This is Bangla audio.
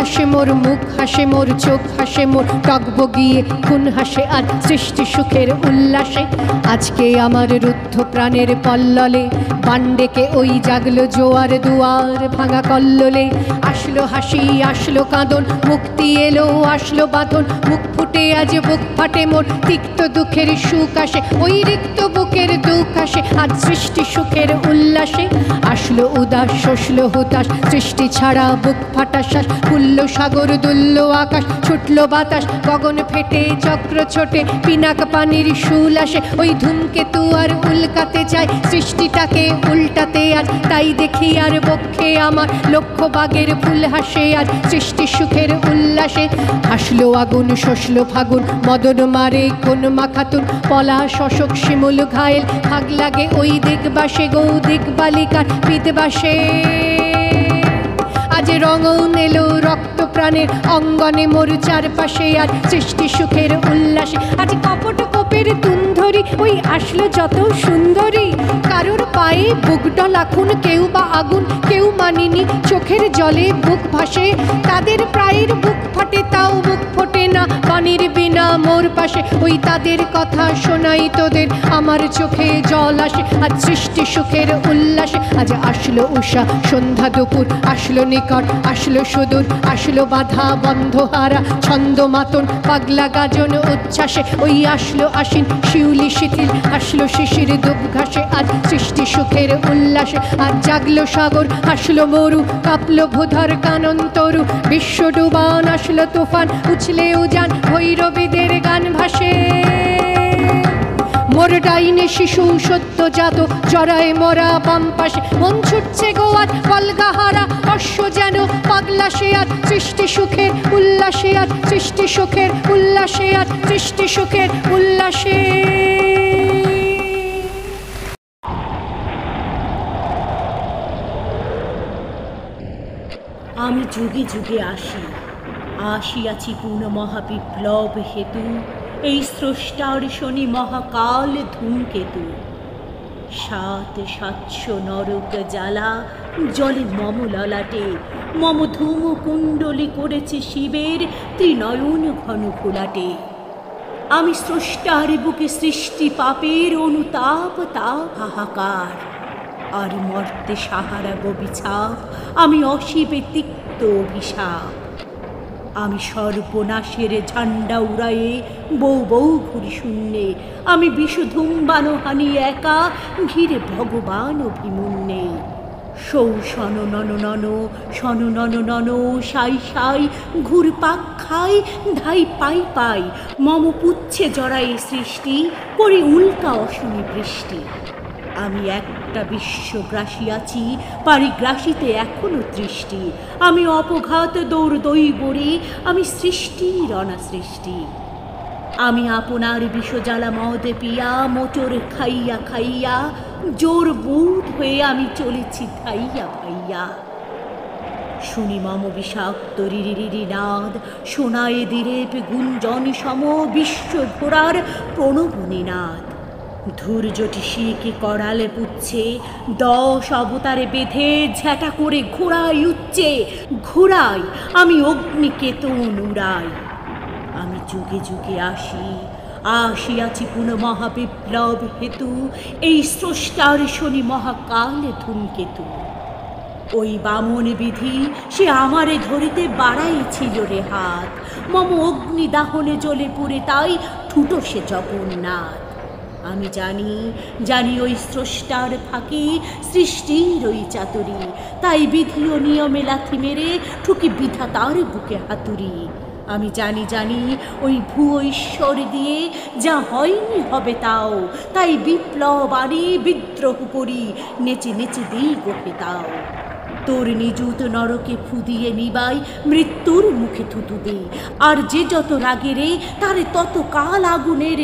হাসে মোর, মুখ হাসে মোর, চোখ হাসে মোর, টগবগিয়ে খুন হাসে আজ সৃষ্টি সুখের উল্লাসে। আজকে আমার রুদ্ধ প্রাণের পল্ললে বান্ডেকে ওই জাগলো জোয়ার দুয়ার ভাঙা কল্লোলে। আসলো হাসি আসলো কাঁদন, মুক্তি এলো আসলো বাঁধন, মুখ ফুটে আজ বুক ফাটে মোর, তিক্ত দুঃখের সুখ আসে ওই রিক্ত বুকের দুঃখ আসে আজ সৃষ্টি সুখের উল্লাসে। আসলো উদাস শসলো হুতাশ, সৃষ্টি ছাড়া বুক ফাটা শ্বাস, খুললো সাগর দুললো আকাশ, ছুটলো বাতাস গগন ফেটে চক্র ছোটে, পিনাক পানির শুল আসে ওই ধূমকেতু আর উল্কাতে চায় সৃষ্টিটাকে উল্টাতে আজ। তাই দেখি আর বক্ষে আমার লক্ষ বাগের ফুল হাসে আজ সৃষ্টি সুখের উল্লাসে। হাসলো আগুন শসলো ফাগুন, মদন মারে কোন মাখাতুন, পলা শশক শিমুল ঘায়েল, ভাগ লাগে ওই দিগবাসে গো দিগবালিকার বিদবাসে। আজ রঙন এলো রক্ত প্রাণের অঙ্গনে মোর চারপাশে আজ সৃষ্টি সুখের উল্লাসে। আজ কপট কোপের তুন্ধরি ওই আসলো যত সুন্দরী, কারোর পায়ে বুক ডলাখুন, কেউ বা আগুন কেউ মানিনি, চোখের জলে বুক ভাসে তাদের প্রায়ের বুক ফাটে তাও মুখ ফোটে না পানির বিনা মোর পাশে। ওই তাদের কথা শোনাই তোদের আমার চোখে জল আসে আজ সৃষ্টি সুখের উল্লাসে। আজ আসলো উষা সন্ধ্যা দুপুর, আসলো নিকট আসলো সুদূর, আসলো বাধা বন্ধ হারা ছন্দ মাতন পাগলা গাজন উচ্ছ্বাসে। ওই আসলো আশ্বিন শিউলি শিথিল, আসলো শিশির দুব ঘাসে আজ সৃষ্টি সুখের উল্লাসে। আজ জাগলো সাগর আসলো মরু, কাঁপলো ভূধর কানন তরু, বিশ্ব ডুবান আসলো তুফান, উছলে উজান ভৈরবীদের গান ভাসে। মোর ডাইনে শিশু সদ্যজাত জরায় মরা বাম পাশে, মন ছুটছে গোয়ার কলগাহারা অশ্ব যেন পাগলা সে আজ সৃষ্টি সুখের উল্লাসে আজ সৃষ্টি সুখের উল্লাসে আজ সৃষ্টি সুখের উল্লাসে। আমি যুগে যুগে আসিয়াছি পূর্ণ মহাবিপ্লব হেতু, এই স্রষ্টার শনি মহাকাল ধূমকেতু। ৭৭০০ নরক জ্বালা জলে মম ললাটে, মম ধূম কুণ্ডলী করেছে শিবের ত্রিনয়ন ঘন ঘোলাটে। আমি স্রষ্টার বুকে সৃষ্টি পাপের অনুতাপ তাপ হাহাকার, আর মর্তে সাহারা গবিছাপ আমি অশিবে তিক্ত অভিশাপ। আমি সর্বনাশের ঝান্ডা উড়ায়ে বউ বউ ঘুরি শূন্যে, আমি বিষধূম্বানো হানি একা ঘিরে ভগবান অভিমন্যে। সৌ সন নন নন সন নন নন সাই সাই ঘুর পাক খাই ধাই পাই পাই, মম পুচ্ছে জড়াই সৃষ্টি করি উল্কা অশনি বৃষ্টি। আমি একটা বিশ্বগ্রাসী আছি, পারিগ্রাসীতে এখনো দৃষ্টি, আমি অপঘাত দৌড় দৈবরে, আমি সৃষ্টির অনাসৃষ্টি। আমি আপনার বিষজ্বালা মদে পিয়া মোচর খাইয়া খাইয়া জোর বুধ হয়ে আমি চলেছি ধাইয়া ভাইয়া। শুনি মম বিষাক্ত রিরি নাদ, শোনায় দিরেপ গুঞ্জন সম বিশ্ব ঘোরার প্রণবনী নাদ। ধৈর্যটি শিখে করালে পুচ্ছে, ১০ অবতারে বেঁধে ঝ্যাটা করে ঘোড়াই উচ্চে ঘোড়াই, আমি অগ্নিকেতু নুরাই। আমি যুগে যুগে আসিয়াছি পুনঃ মহাবিপ্লব হেতু, এই স্রষ্টার শনি মহাকাল ধূমকেতু। ওই বামন বিধি সে আমারে ধরিতে বাড়াইছিল রে হাত, মম অগ্নি দাহনে জ্বলে পুড়ে তাই ঠুটো সে জগন্নাথ। আমি জানি ওই স্রষ্টার ফাঁকি সৃষ্টির ওই চাতুরি, তাই বিধি ও নিয়মে লাথি মেরে ঠুকি বিধাতার বুকে হাতুড়ি। আমি জানি ওই ভুয়ো ঈশ্বর দিয়ে যা হয়নি হবে তাও, তাই বিপ্লব আনি বিদ্রোহ করি নেচে নেচে দিই গোপে তাও। তোর নিযুত নরকে ফুদিয়ে নিবাই মৃত্যুর মুখে থুতু দে, আর যে যত রাগে রে তারে তত কাল আগুনের